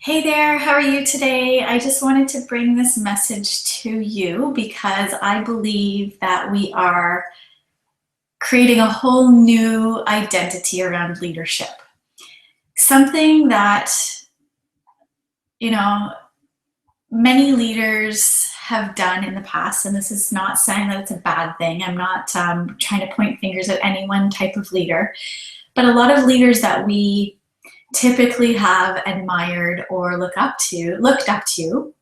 Hey there, how are you today? I just wanted to bring this message to you because I believe that we are creating a whole new identity around leadership. Something that, you know, many leaders have done in the past, and this is not saying that it's a bad thing. I'm not trying to point fingers at any one type of leader, but a lot of leaders that we typically have admired or looked up to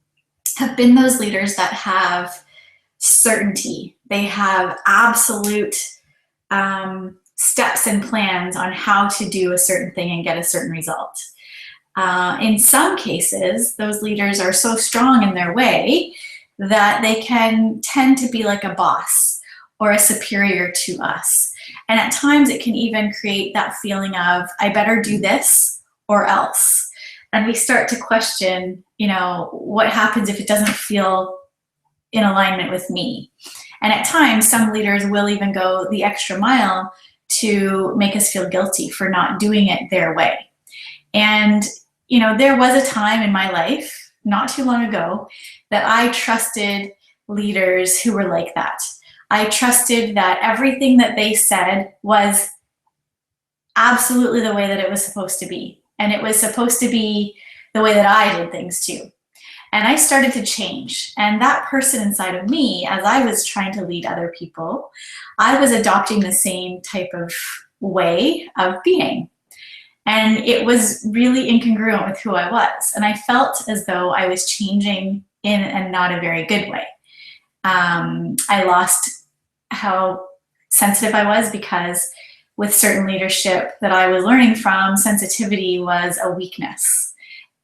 have been those leaders that have certainty. They have absolute steps and plans on how to do a certain thing and get a certain result. In some cases, those leaders are so strong in their way that they can tend to be like a boss or a superior to us. And at times it can even create that feeling of, I better do this or else. And we start to question, what happens if it doesn't feel in alignment with me? And at times, some leaders will even go the extra mile to make us feel guilty for not doing it their way. And, there was a time in my life, not too long ago, that I trusted leaders who were like that. I trusted that everything that they said was absolutely the way that it was supposed to be. And it was supposed to be the way that I did things too. And I started to change. And that person inside of me, as I was trying to lead other people, I was adopting the same type of way of being. And it was really incongruent with who I was. And I felt as though I was changing in and not a very good way. I lost how sensitive I was because with certain leadership that I was learning from, sensitivity was a weakness.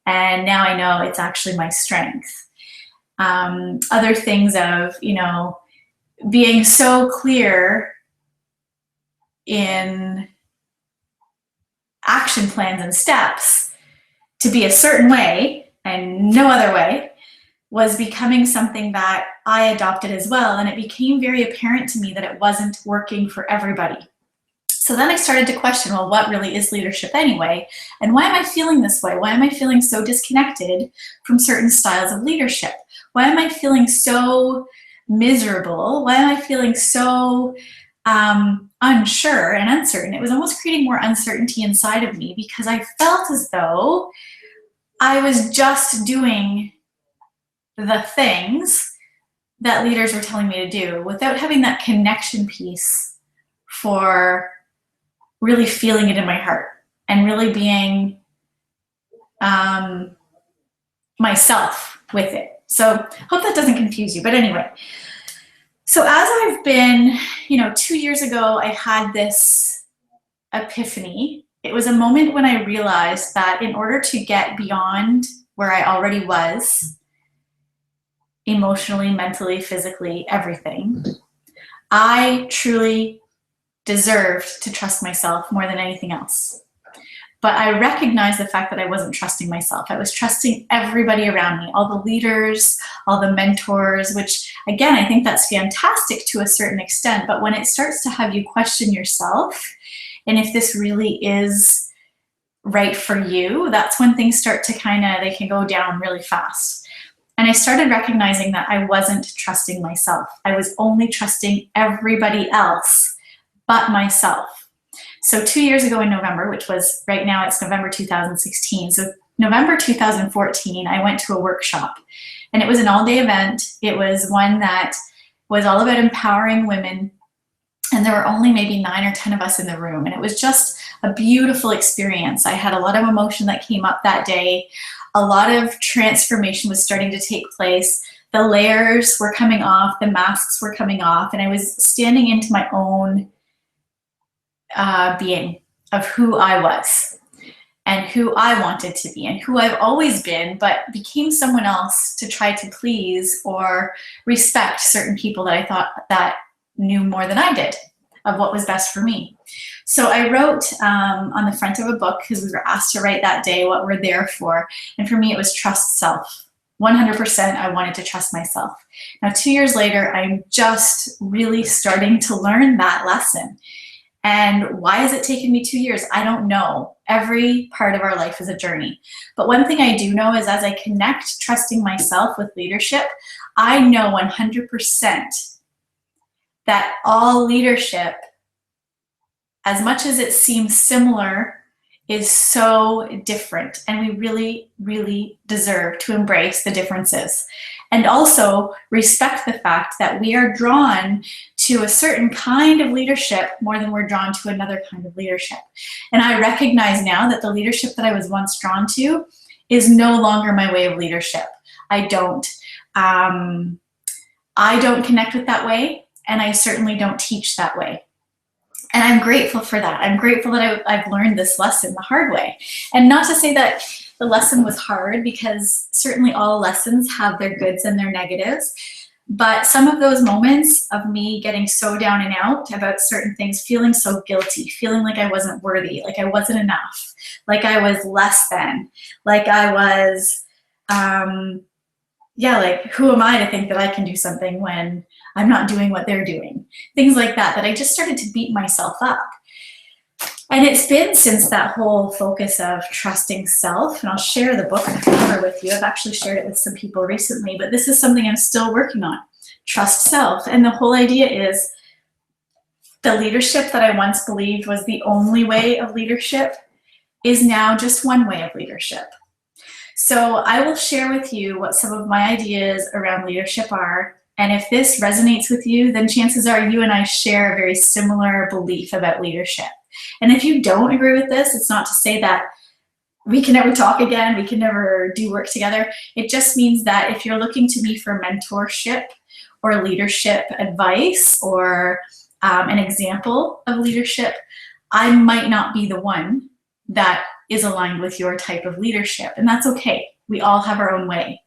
And now I know it's actually my strength. Other things of, being so clear in action plans and steps to be a certain way and no other way was becoming something that I adopted as well. And it became very apparent to me that it wasn't working for everybody. So then I started to question, well, what really is leadership anyway? And why am I feeling this way? Why am I feeling so disconnected from certain styles of leadership? Why am I feeling so miserable? Why am I feeling so unsure and uncertain? It was almost creating more uncertainty inside of me because I felt as though I was just doing the things that leaders were telling me to do without having that connection piece for really feeling it in my heart and really being myself with it. So hope that doesn't confuse you. But anyway, so as I've been, 2 years ago, I had this epiphany. It was a moment when I realized that in order to get beyond where I already was, emotionally, mentally, physically, everything, I truly deserved to trust myself more than anything else. But I recognized the fact that I wasn't trusting myself. I was trusting everybody around me, all the leaders, all the mentors, which again, I think that's fantastic to a certain extent. But when it starts to have you question yourself and if this really is right for you, that's when things start to they can go down really fast. And I started recognizing that I wasn't trusting myself. I was only trusting everybody else but myself. So 2 years ago in November, which was right now, it's November 2016. So November 2014, I went to a workshop and it was an all-day event. It was one that was all about empowering women. And there were only maybe 9 or 10 of us in the room. And it was just a beautiful experience. I had a lot of emotion that came up that day. A lot of transformation was starting to take place. The layers were coming off, the masks were coming off, and I was standing into my own being of who I was and who I wanted to be and who I've always been, but became someone else to try to please or respect certain people that I thought that knew more than I did of what was best for me. So I wrote on the front of a book, because we were asked to write that day what we're there for. And for me, it was trust self. 100% I wanted to trust myself. Now, 2 years later, I'm just really starting to learn that lesson. And why has it taken me 2 years? I don't know. Every part of our life is a journey. But one thing I do know is as I connect trusting myself with leadership, I know 100% that all leadership, as much as it seems similar, is so different, and we really, really deserve to embrace the differences and also respect the fact that we are drawn to a certain kind of leadership more than we're drawn to another kind of leadership. And I recognize now that the leadership that I was once drawn to is no longer my way of leadership. I don't connect with that way, and I certainly don't teach that way. And I'm grateful for that. I'm grateful that I've learned this lesson the hard way. And not to say that the lesson was hard, because certainly all lessons have their goods and their negatives. But some of those moments of me getting so down and out about certain things, feeling so guilty, feeling like I wasn't worthy, like I wasn't enough, like I was less than, like I was, like, who am I to think that I can do something when I'm not doing what they're doing? Things like that, that I just started to beat myself up. And it's been since that whole focus of trusting self, and I'll share the book cover with you. I've actually shared it with some people recently, but this is something I'm still working on. Trust self. And the whole idea is the leadership that I once believed was the only way of leadership is now just one way of leadership. So I will share with you what some of my ideas around leadership are. And if this resonates with you, then chances are you and I share a very similar belief about leadership. And if you don't agree with this, it's not to say that we can never talk again, we can never do work together. It just means that if you're looking to me for mentorship or leadership advice or an example of leadership, I might not be the one that is aligned with your type of leadership. And that's okay. We all have our own way.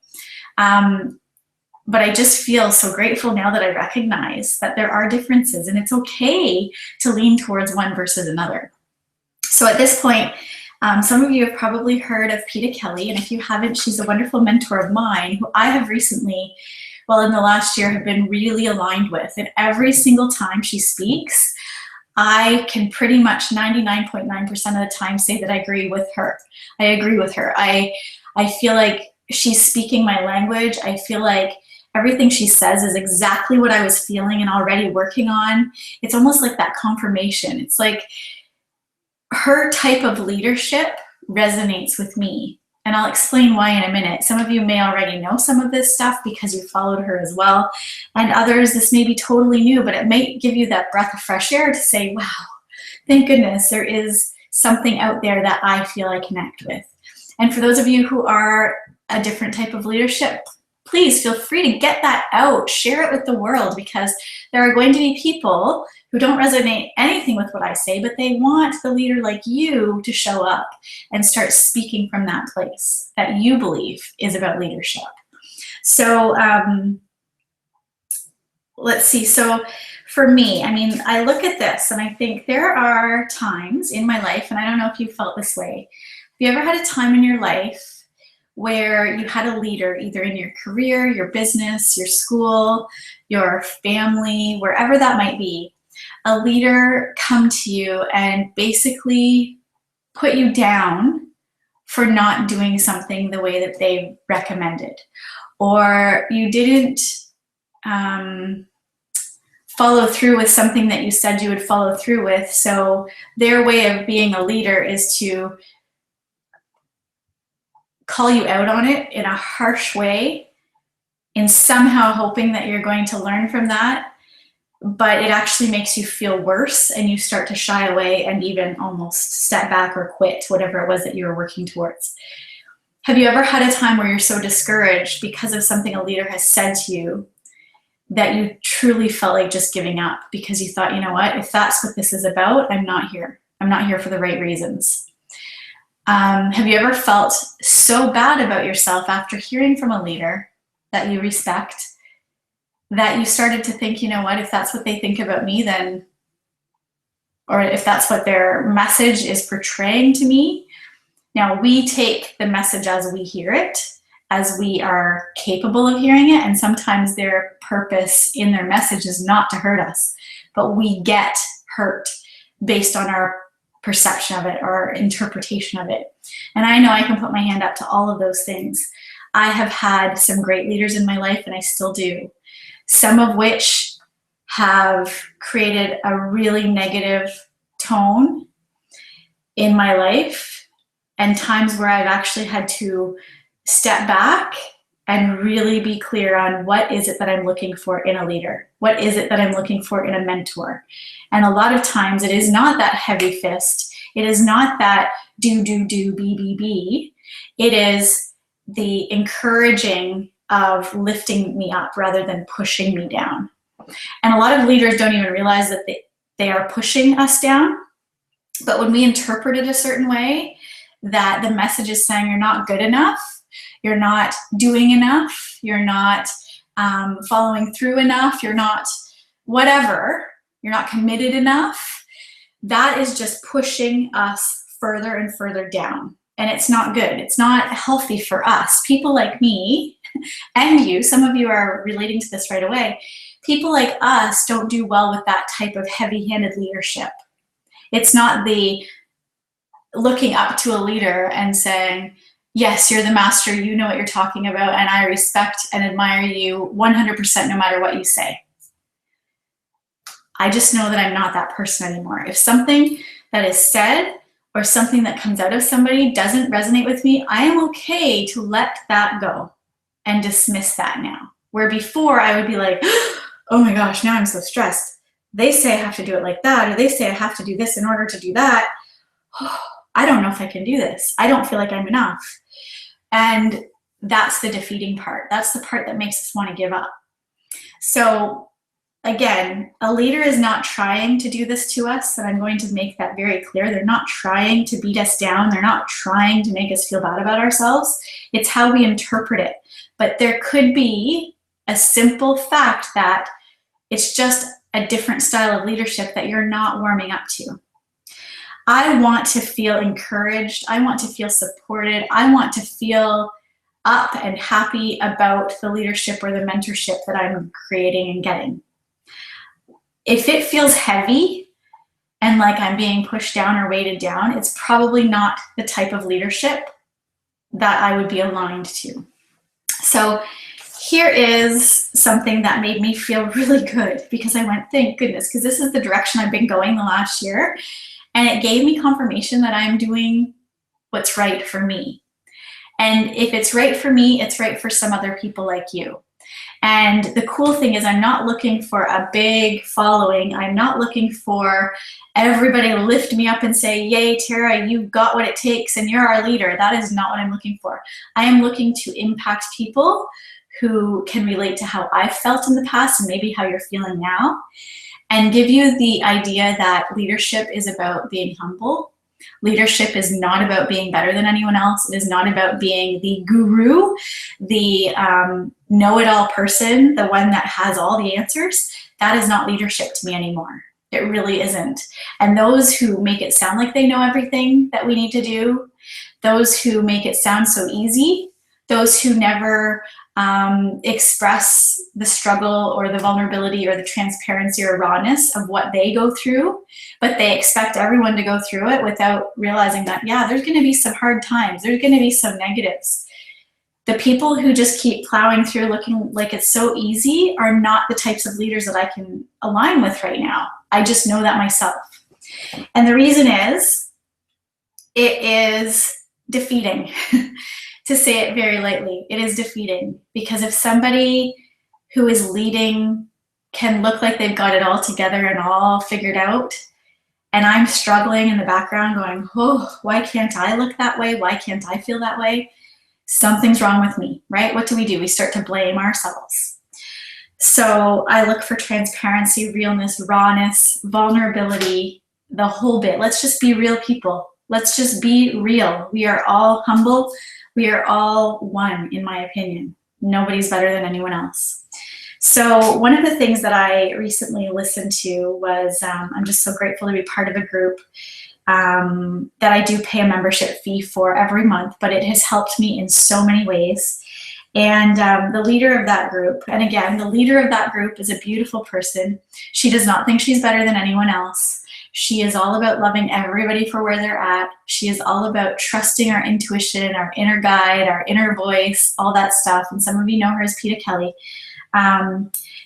But I just feel so grateful now that I recognize that there are differences, and it's okay to lean towards one versus another. So at this point, some of you have probably heard of Peta Kelly, and if you haven't, she's a wonderful mentor of mine who I have recently, in the last year, have been really aligned with. And every single time she speaks, I can pretty much 99.9% of the time say that I agree with her. I feel like she's speaking my language. I feel like everything she says is exactly what I was feeling and already working on. It's almost like that confirmation. It's like her type of leadership resonates with me. And I'll explain why in a minute. Some of you may already know some of this stuff because you followed her as well. And others, this may be totally new, but it may give you that breath of fresh air to say, wow, thank goodness there is something out there that I feel I connect with. And for those of you who are a different type of leadership, please feel free to get that out, share it with the world, because there are going to be people who don't resonate anything with what I say, but they want the leader like you to show up and start speaking from that place that you believe is about leadership. So let's see. So for me, I look at this and I think there are times in my life, and I don't know if you felt this way. Have you ever had a time in your life where you had a leader, either in your career, your business, your school, your family, wherever that might be, a leader come to you and basically put you down for not doing something the way that they recommended, or you didn't follow through with something that you said you would follow through with. So their way of being a leader is to call you out on it in a harsh way, and somehow hoping that you're going to learn from that, but it actually makes you feel worse and you start to shy away and even almost step back or quit whatever it was that you were working towards. Have you ever had a time where you're so discouraged because of something a leader has said to you that you truly felt like just giving up because you thought, you know what, if that's what this is about, I'm not here. I'm not here for the right reasons. Have you ever felt so bad about yourself after hearing from a leader that you respect that you started to think, you know what, if that's what they think about me, then, or if that's what their message is portraying to me. Now, we take the message as we hear it, as we are capable of hearing it, and sometimes their purpose in their message is not to hurt us, but we get hurt based on our perception of it or interpretation of it. And I know I can put my hand up to all of those things. I have had some great leaders in my life, and I still do, some of which have created a really negative tone in my life, and times where I've actually had to step back and really be clear on what is it that I'm looking for in a leader? What is it that I'm looking for in a mentor? And a lot of times it is not that heavy fist. It is not that do, be. It is the encouraging of lifting me up rather than pushing me down. And a lot of leaders don't even realize that they are pushing us down. But when we interpret it a certain way, that the message is saying you're not good enough, you're not doing enough, you're not following through enough, you're not whatever, you're not committed enough, that is just pushing us further and further down. And it's not good. It's not healthy for us. People like me and you, some of you are relating to this right away, people like us don't do well with that type of heavy-handed leadership. It's not the looking up to a leader and saying, yes, you're the master, you know what you're talking about, and I respect and admire you 100% no matter what you say. I just know that I'm not that person anymore. If something that is said or something that comes out of somebody doesn't resonate with me, I am okay to let that go and dismiss that now. Where before I would be like, oh my gosh, now I'm so stressed. They say I have to do it like that, or they say I have to do this in order to do that. I don't know if I can do this. I don't feel like I'm enough. And that's the defeating part. That's the part that makes us want to give up. So again, a leader is not trying to do this to us, and I'm going to make that very clear. They're not trying to beat us down. They're not trying to make us feel bad about ourselves. It's how we interpret it. But there could be a simple fact that it's just a different style of leadership that you're not warming up to. I want to feel encouraged. I want to feel supported. I want to feel up and happy about the leadership or the mentorship that I'm creating and getting. If it feels heavy and like I'm being pushed down or weighted down, it's probably not the type of leadership that I would be aligned to. So here is something that made me feel really good, because I went, thank goodness, because this is the direction I've been going the last year. And it gave me confirmation that I'm doing what's right for me. And if it's right for me, it's right for some other people like you. And the cool thing is I'm not looking for a big following. I'm not looking for everybody to lift me up and say, yay, Tara, you got what it takes and you're our leader. That is not what I'm looking for. I am looking to impact people who can relate to how I've felt in the past and maybe how you're feeling now, and give you the idea that leadership is about being humble. Leadership is not about being better than anyone else. It is not about being the guru, the know-it-all person, the one that has all the answers. That is not leadership to me anymore. It really isn't. And those who make it sound like they know everything that we need to do, those who make it sound so easy, those who never express the struggle or the vulnerability or the transparency or rawness of what they go through, but they expect everyone to go through it without realizing that, yeah, there's going to be some hard times. There's going to be some negatives. The people who just keep plowing through looking like it's so easy are not the types of leaders that I can align with right now. I just know that myself. And the reason is, it is defeating. To say it very lightly, it is defeating, because if somebody who is leading can look like they've got it all together and all figured out, and I'm struggling in the background going, oh, why can't I look that way? Why can't I feel that way? Something's wrong with me, right? What do? We start to blame ourselves. So I look for transparency, realness, rawness, vulnerability, the whole bit. Let's just be real people. Let's just be real. We are all humble. We are all one, in my opinion. Nobody's better than anyone else. So one of the things that I recently listened to was, I'm just so grateful to be part of a group that I do pay a membership fee for every month, but it has helped me in so many ways. And the leader of that group, and again, the leader of that group is a beautiful person. She does not think she's better than anyone else. She is all about loving everybody for where they're at. She is all about trusting our intuition, our inner guide, our inner voice, all that stuff. And some of you know her as Peta Kelly.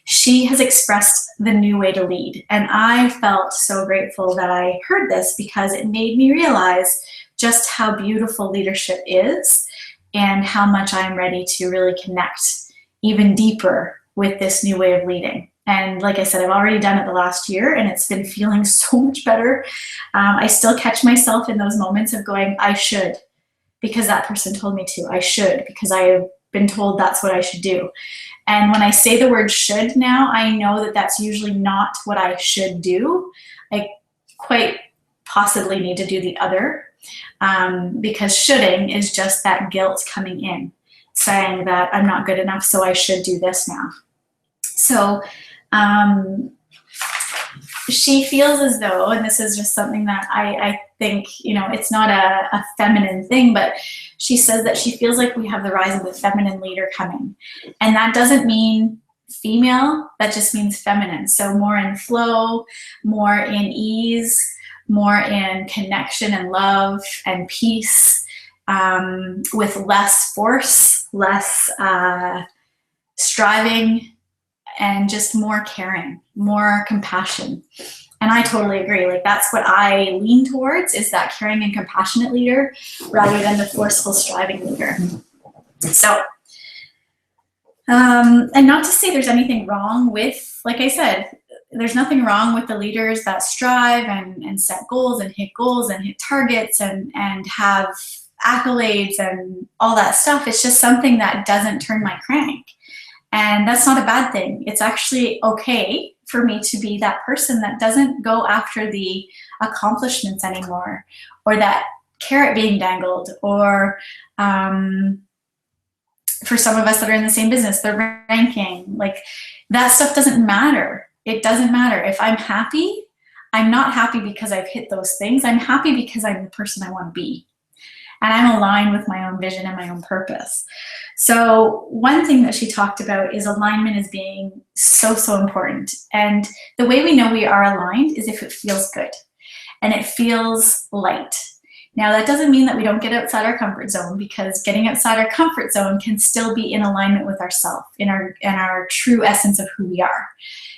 She has expressed the new way to lead. And I felt so grateful that I heard this, because it made me realize just how beautiful leadership is and how much I'm ready to really connect even deeper with this new way of leading. And like I said, I've already done it the last year, and it's been feeling so much better. I still catch myself in those moments of going, I should, because that person told me to. I should, because I have been told that's what I should do. And when I say the word should now, I know that that's usually not what I should do. I quite possibly need to do the other, because shoulding is just that guilt coming in, saying that I'm not good enough, so I should do this now. So she feels as though, and this is just something that I think, it's not a feminine thing, but she says that she feels like we have the rise of the feminine leader coming. And that doesn't mean female, that just means feminine. So more in flow, more in ease, more in connection and love and peace, with less force, less striving, and just more caring, more compassion. And I totally agree. Like, that's what I lean towards, is that caring and compassionate leader rather than the forceful, striving leader. So, and not to say there's anything wrong with, like I said, there's nothing wrong with the leaders that strive and set goals and hit targets and have accolades and all that stuff. It's just something that doesn't turn my crank. And that's not a bad thing. It's actually okay for me to be that person that doesn't go after the accomplishments anymore, or that carrot being dangled, or for some of us that are in the same business, the ranking. Like, that stuff doesn't matter. It doesn't matter. If I'm happy, I'm not happy because I've hit those things. I'm happy because I'm the person I want to be. And I'm aligned with my own vision and my own purpose. So one thing that she talked about is alignment as being so, so important. And the way we know we are aligned is if it feels good and it feels light. Now, that doesn't mean that we don't get outside our comfort zone, because getting outside our comfort zone can still be in alignment with ourselves, in our true essence of who we are.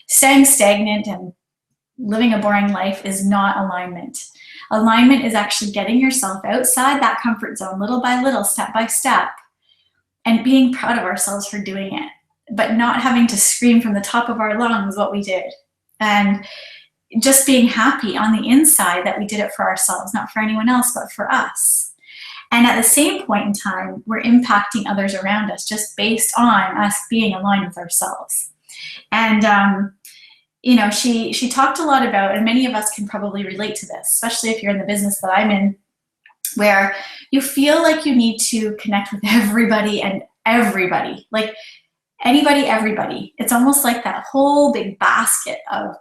Staying stagnant and living a boring life is not alignment. Alignment is actually getting yourself outside that comfort zone, little by little, step by step, and being proud of ourselves for doing it, but not having to scream from the top of our lungs what we did. And just being happy on the inside that we did it for ourselves, not for anyone else, but for us. And at the same point in time, we're impacting others around us just based on us being aligned with ourselves. And she talked a lot about, and many of us can probably relate to this, especially if you're in the business that I'm in, where you feel like you need to connect with everybody and everybody, like anybody, everybody. It's almost like that whole big basket of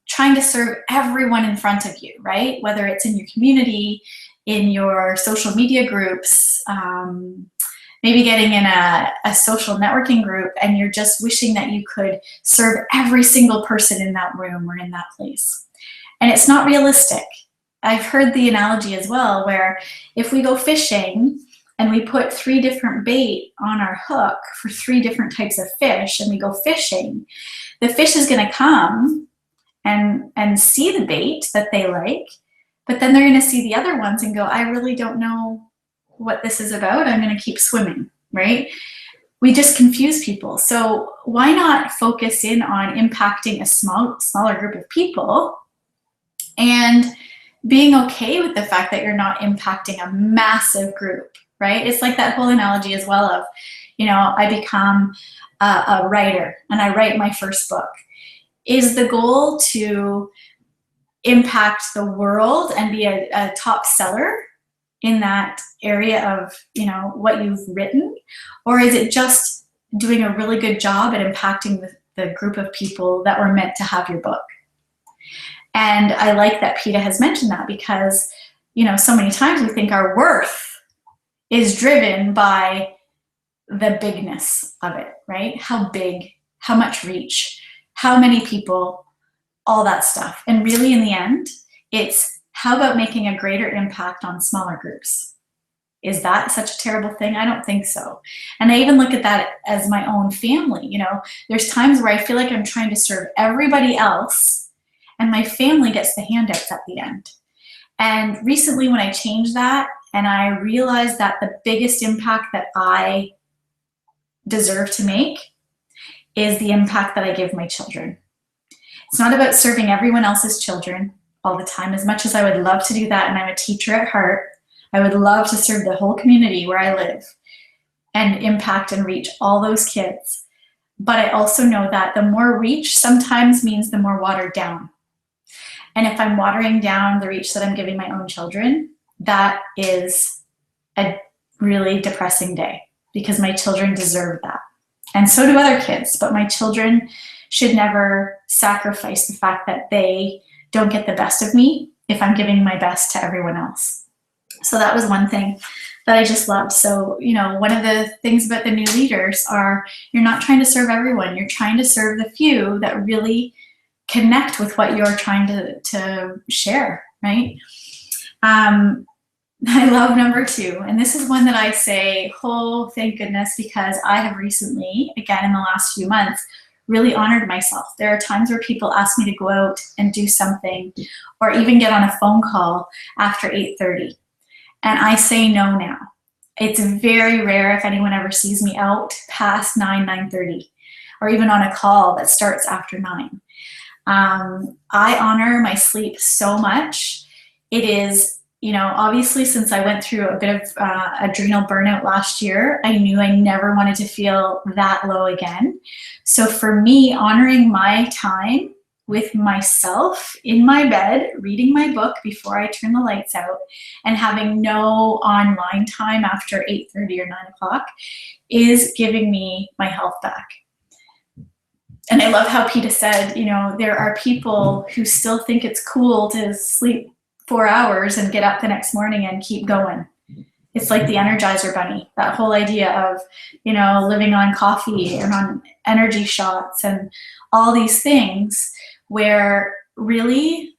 trying to serve everyone in front of you, right? Whether it's in your community, in your social media groups, maybe getting in a social networking group, and you're just wishing that you could serve every single person in that room or in that place. And it's not realistic. I've heard the analogy as well, where if we go fishing and we put 3 different bait on our hook for 3 different types of fish, and we go fishing, the fish is going to come and see the bait that they like, but then they're going to see the other ones and go, I really don't know what this is about. I'm going to keep swimming, right? We just confuse people. So why not focus in on impacting a smaller group of people and being okay with the fact that you're not impacting a massive group, right? It's like that whole analogy as well of, I become a writer and I write my first book. Is the goal to impact the world and be a top seller in that area of, what you've written? Or is it just doing a really good job at impacting the group of people that were meant to have your book? And I like that Peta has mentioned that, because, so many times we think our worth is driven by the bigness of it, right? How big, how much reach, how many people, all that stuff. And really, in the end, it's how about making a greater impact on smaller groups? Is that such a terrible thing? I don't think so. And I even look at that as my own family. You know, there's times where I feel like I'm trying to serve everybody else, and my family gets the handouts at the end. And recently, when I changed that, and I realized that the biggest impact that I deserve to make is the impact that I give my children. It's not about serving everyone else's children all the time, as much as I would love to do that, and I'm a teacher at heart. I would love to serve the whole community where I live and impact and reach all those kids. But I also know that the more reach sometimes means the more watered down. And if I'm watering down the reach that I'm giving my own children, that is a really depressing day, because my children deserve that. And so do other kids, but my children should never sacrifice the fact that they don't get the best of me if I'm giving my best to everyone else. So that was one thing that I just loved. So, you know, one of the things about the new leaders are you're not trying to serve everyone. You're trying to serve the few that really connect with what you're trying to share, right? I love number 2. And this is one that I say, oh, thank goodness, because I have recently, again, in the last few months, really honored myself. There are times where people ask me to go out and do something, or even get on a phone call after 8:30. And I say no now. It's very rare if anyone ever sees me out past 9:30, or even on a call that starts after 9. I honor my sleep so much. It is, you know, obviously, since I went through a bit of adrenal burnout last year, I knew I never wanted to feel that low again. So for me, honoring my time with myself in my bed, reading my book before I turn the lights out, and having no online time after 8:30 or 9 o'clock is giving me my health back. And I love how Peta said, you know, there are people who still think it's cool to sleep 4 hours and get up the next morning and keep going. It's like the Energizer Bunny, that whole idea of, you know, living on coffee and on energy shots and all these things, where really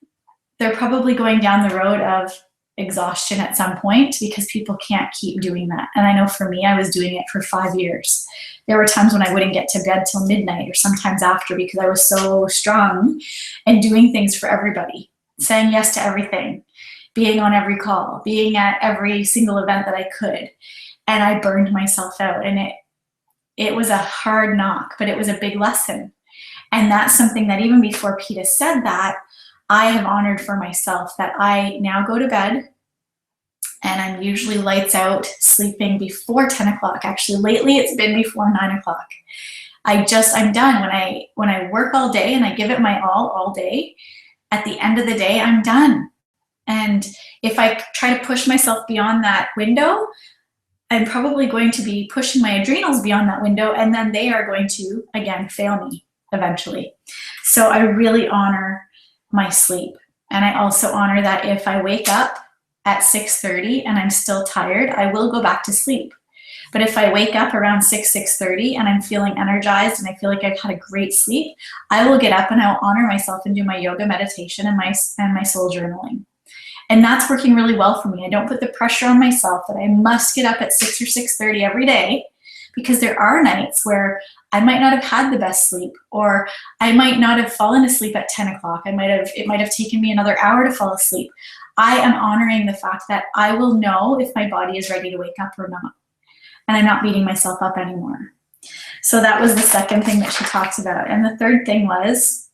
they're probably going down the road of exhaustion at some point, because people can't keep doing that. And I know for me, I was doing it for 5 years. There were times when I wouldn't get to bed till midnight or sometimes after, because I was so strong and doing things for everybody, saying yes to everything, being on every call, being at every single event that I could. And I burned myself out, and it was a hard knock, but it was a big lesson. And that's something that even before Peta said that, I have honored for myself, that I now go to bed, and I'm usually lights out, sleeping before 10 o'clock. Actually, lately it's been before 9 o'clock. I'm done. When I work all day and I give it my all day, at the end of the day, I'm done. And if I try to push myself beyond that window, I'm probably going to be pushing my adrenals beyond that window, and then they are going to, again, fail me eventually. So I really honor my sleep. And I also honor that if I wake up at 6:30 and I'm still tired, I will go back to sleep. But if I wake up around 6:30 and I'm feeling energized and I feel like I've had a great sleep, I will get up and I'll honor myself and do my yoga meditation and my soul journaling. And that's working really well for me. I don't put the pressure on myself that I must get up at 6 or 6:30 every day, because there are nights where I might not have had the best sleep, or I might not have fallen asleep at 10 o'clock. It might have taken me another hour to fall asleep. I am honoring the fact that I will know if my body is ready to wake up or not. And I'm not beating myself up anymore. So that was the second thing that she talked about. And the third thing was,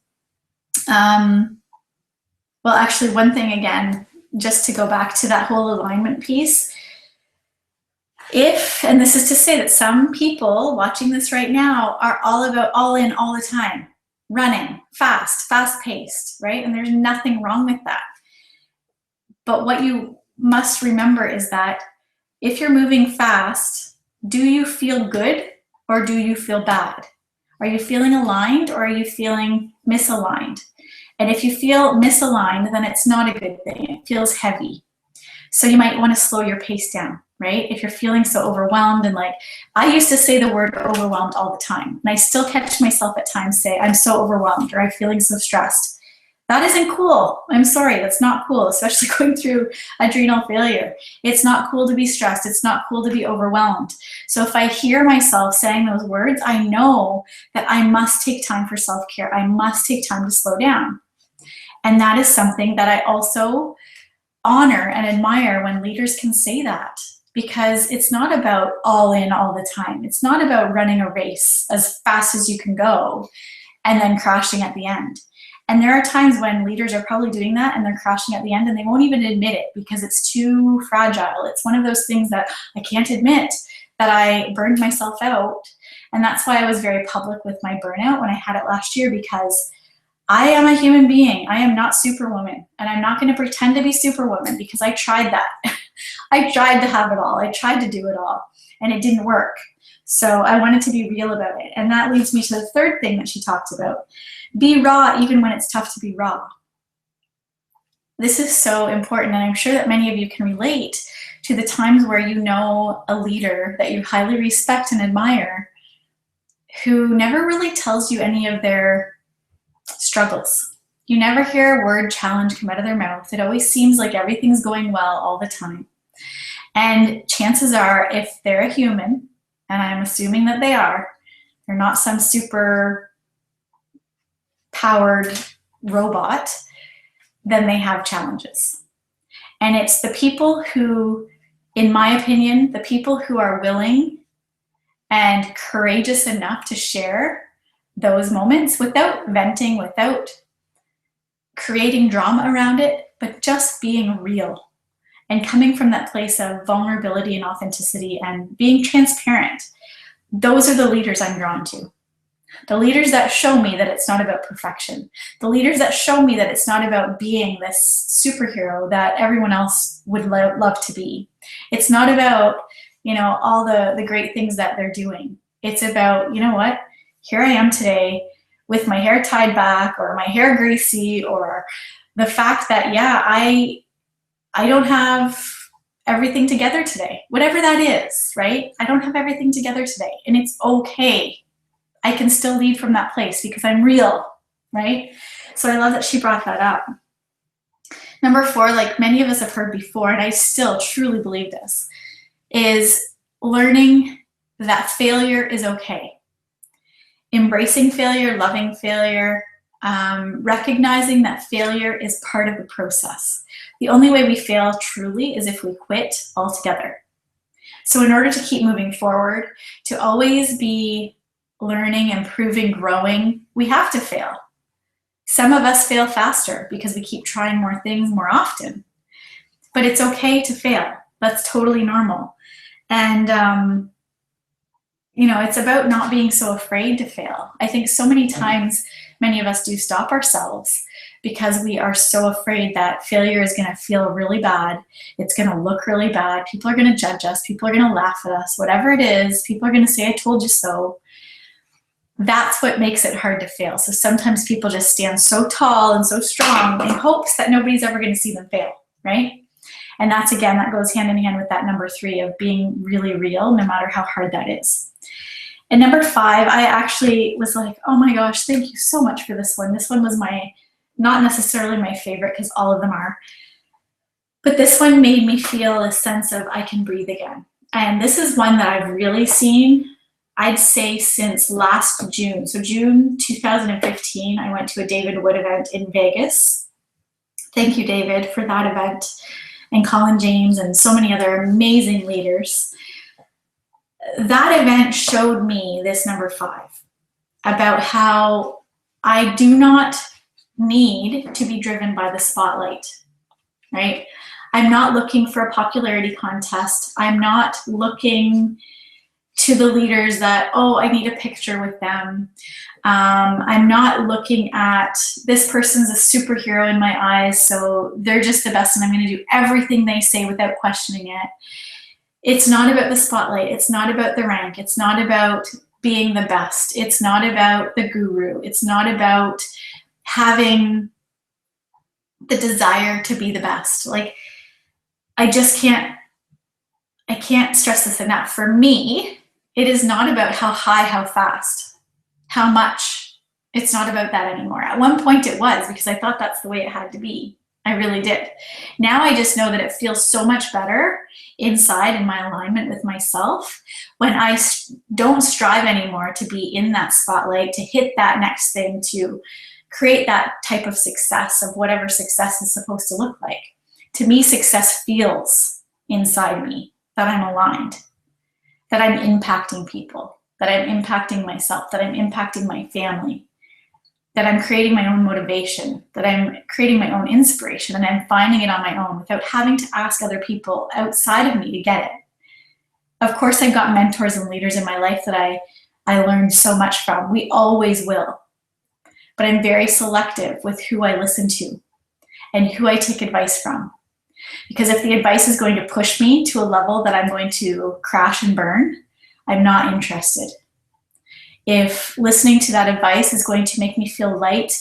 well, actually one thing again, just to go back to that whole alignment piece, and this is to say that some people watching this right now are all about all in all the time, running, fast-paced, right? And there's nothing wrong with that. But what you must remember is that if you're moving fast, do you feel good or do you feel bad? Are you feeling aligned or are you feeling misaligned? And if you feel misaligned, then it's not a good thing. It feels heavy. So you might want to slow your pace down, right? If you're feeling so overwhelmed, and like, I used to say the word overwhelmed all the time. And I still catch myself at times say, I'm so overwhelmed, or I'm feeling so stressed. That isn't cool. I'm sorry, that's not cool, especially going through adrenal failure. It's not cool to be stressed. It's not cool to be overwhelmed. So if I hear myself saying those words, I know that I must take time for self-care. I must take time to slow down. And that is something that I also honor and admire when leaders can say that, because it's not about all in all the time. It's not about running a race as fast as you can go and then crashing at the end. And there are times when leaders are probably doing that and they're crashing at the end and they won't even admit it because it's too fragile. It's one of those things that I can't admit that I burned myself out. And that's why I was very public with my burnout when I had it last year, because I am a human being. I am not Superwoman, and I'm not going to pretend to be Superwoman because I tried that. I tried to have it all. I tried to do it all, and it didn't work. So I wanted to be real about it. And that leads me to the third thing that she talked about. Be raw even when it's tough to be raw. This is so important, and I'm sure that many of you can relate to the times where you know a leader that you highly respect and admire who never really tells you any of their struggles. You never hear a word challenge come out of their mouth. It always seems like everything's going well all the time. And chances are, if they're a human, and I'm assuming that they are, they're not some super powered robot, then they have challenges. And it's the people who, in my opinion, the people who are willing and courageous enough to share those moments without venting, without creating drama around it, but just being real and coming from that place of vulnerability and authenticity and being transparent. Those are the leaders I'm drawn to. The leaders that show me that it's not about perfection. The leaders that show me that it's not about being this superhero that everyone else would love to be. It's not about, all the great things that they're doing. It's about, you know what? Here I am today with my hair tied back or my hair greasy, or the fact that, I don't have everything together today. Whatever that is, right? I don't have everything together today, and it's okay. I can still lead from that place because I'm real, right? So I love that she brought that up. Number 4, like many of us have heard before, and I still truly believe this, is learning that failure is okay. Embracing failure, loving failure, recognizing that failure is part of the process. The only way we fail truly is if we quit altogether. So in order to keep moving forward, to always be learning, improving, growing, we have to fail. Some of us fail faster because we keep trying more things more often. But it's okay to fail. That's totally normal. And it's about not being so afraid to fail. I think so many times many of us do stop ourselves because we are so afraid that failure is going to feel really bad. It's going to look really bad. People are going to judge us. People are going to laugh at us. Whatever it is, people are going to say, I told you so. That's what makes it hard to fail. So sometimes people just stand so tall and so strong in hopes that nobody's ever going to see them fail, right? And that goes hand in hand with that number 3 of being really real, no matter how hard that is. And number 5, I actually was like, oh my gosh, thank you so much for this one. This one was not necessarily my favorite because all of them are, but this one made me feel a sense of I can breathe again. And this is one that I've really seen, I'd say, since last June. So June 2015, I went to a David Wood event in Vegas. Thank you, David, for that event, and Colin James and so many other amazing leaders. That event showed me this number 5, about how I do not need to be driven by the spotlight, right? I'm not looking for a popularity contest. I'm not looking to the leaders that, I need a picture with them. I'm not looking at this person's a superhero in my eyes, so they're just the best and I'm going to do everything they say without questioning it. It's not about the spotlight. It's not about the rank. It's not about being the best. It's not about the guru. It's not about having the desire to be the best. Like, I can't stress this enough. For me, it is not about how high, how fast, how much. It's not about that anymore. At one point it was, because I thought that's the way it had to be. I really did. Now I just know that it feels so much better inside in my alignment with myself when I don't strive anymore to be in that spotlight, to hit that next thing, to create that type of success of whatever success is supposed to look like. To me, success feels inside me that I'm aligned, that I'm impacting people, that I'm impacting myself, that I'm impacting my family, that I'm creating my own motivation, that I'm creating my own inspiration, and I'm finding it on my own without having to ask other people outside of me to get it. Of course, I've got mentors and leaders in my life that I learned so much from. We always will. But I'm very selective with who I listen to and who I take advice from. Because if the advice is going to push me to a level that I'm going to crash and burn, I'm not interested. If listening to that advice is going to make me feel light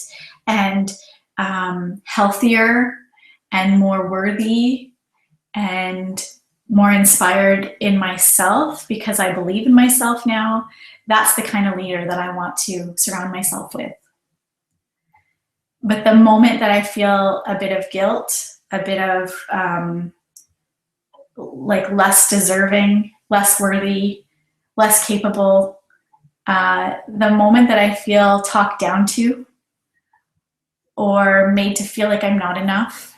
and healthier and more worthy and more inspired in myself because I believe in myself now, that's the kind of leader that I want to surround myself with. But the moment that I feel a bit of guilt, a bit of like less deserving, less worthy, less capable, the moment that I feel talked down to or made to feel like I'm not enough,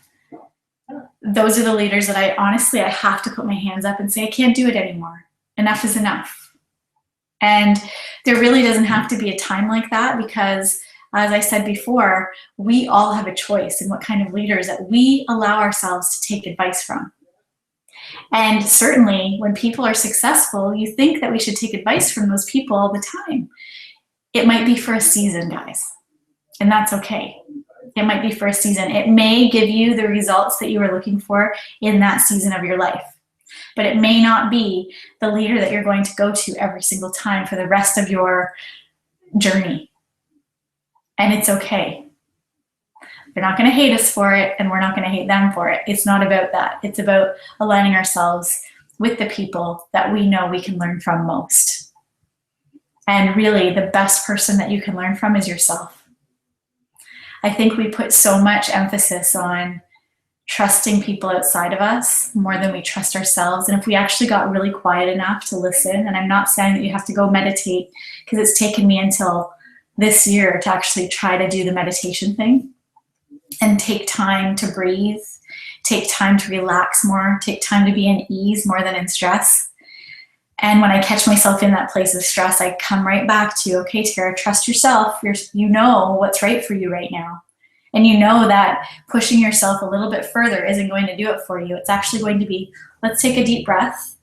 those are the leaders that I have to put my hands up and say, I can't do it anymore. Enough is enough. And there really doesn't have to be a time like that because, as I said before, we all have a choice in what kind of leaders that we allow ourselves to take advice from. And certainly when people are successful, you think that we should take advice from those people all the time. It might be for a season, guys, and that's okay. It might be for a season. It may give you the results that you were looking for in that season of your life, but it may not be the leader that you're going to go to every single time for the rest of your journey. And it's okay. They're not going to hate us for it, and we're not going to hate them for it. It's not about that. It's about aligning ourselves with the people that we know we can learn from most. And really, the best person that you can learn from is yourself. I think we put so much emphasis on trusting people outside of us more than we trust ourselves. And if we actually got really quiet enough to listen, and I'm not saying that you have to go meditate, because it's taken me until this year to actually try to do the meditation thing and take time to breathe, take time to relax more, take time to be in ease more than in stress. And when I catch myself in that place of stress, I come right back to, okay, Tara, trust yourself. You know what's right for you right now. And you know that pushing yourself a little bit further isn't going to do it for you. It's actually going to be, let's take a deep breath.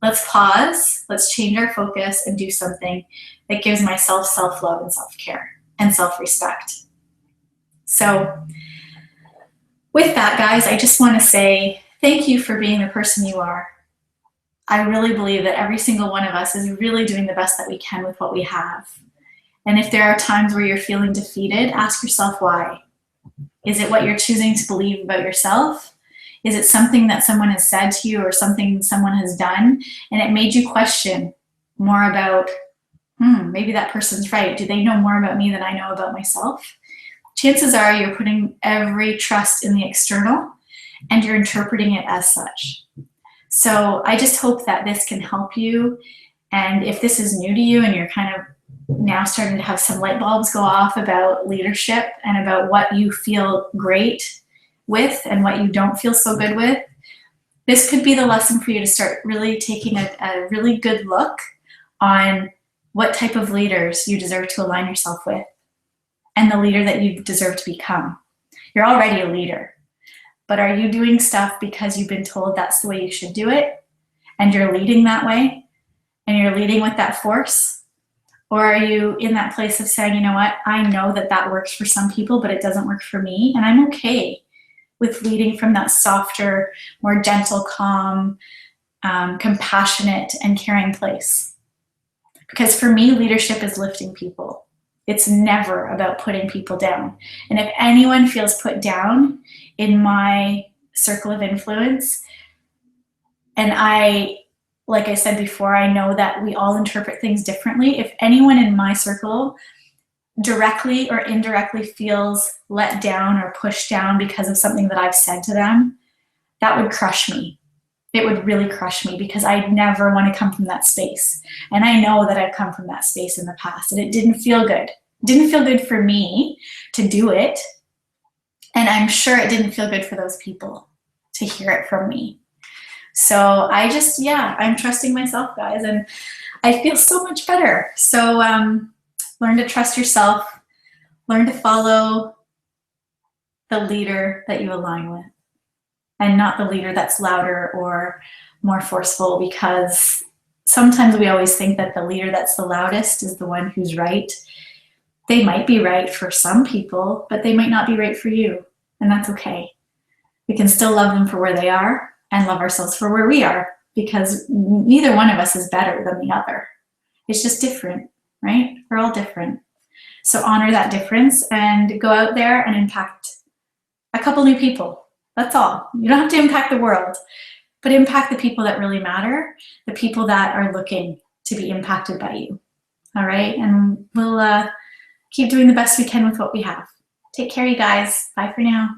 Let's pause. Let's change our focus and do something that gives myself self-love and self-care and self-respect. So with that, guys, I just want to say thank you for being the person you are. I really believe that every single one of us is really doing the best that we can with what we have. And if there are times where you're feeling defeated, ask yourself why. Is it what you're choosing to believe about yourself? Is it something that someone has said to you or something someone has done and it made you question more about, maybe that person's right. Do they know more about me than I know about myself? Chances are you're putting every trust in the external and you're interpreting it as such. So I just hope that this can help you. And if this is new to you and you're kind of now starting to have some light bulbs go off about leadership and about what you feel great with and what you don't feel so good with, this could be the lesson for you to start really taking a really good look on what type of leaders you deserve to align yourself with and the leader that you deserve to become. You're already a leader, but are you doing stuff because you've been told that's the way you should do it and you're leading that way and you're leading with that force? Or are you in that place of saying, you know what, I know that that works for some people, but it doesn't work for me, and I'm okay with leading from that softer, more gentle, calm, compassionate, and caring place. Because for me, leadership is lifting people. It's never about putting people down. And if anyone feels put down in my circle of influence, and like I said before, I know that we all interpret things differently. If anyone in my circle directly or indirectly feels let down or pushed down because of something that I've said to them, that would crush me. It would really crush me because I never want to come from that space. And I know that I've come from that space in the past and it didn't feel good. It didn't feel good for me to do it. And I'm sure it didn't feel good for those people to hear it from me. So I just, yeah, I'm trusting myself, guys, and I feel so much better. So learn to trust yourself, learn to follow the leader that you align with and not the leader that's louder or more forceful, because sometimes we always think that the leader that's the loudest is the one who's right. They might be right for some people, but they might not be right for you, and that's okay. We can still love them for where they are and love ourselves for where we are, because neither one of us is better than the other. It's just different, right? We're all different. So honor that difference and go out there and impact a couple new people. That's all. You don't have to impact the world, but impact the people that really matter, the people that are looking to be impacted by you. All right? And we'll keep doing the best we can with what we have. Take care, you guys. Bye for now.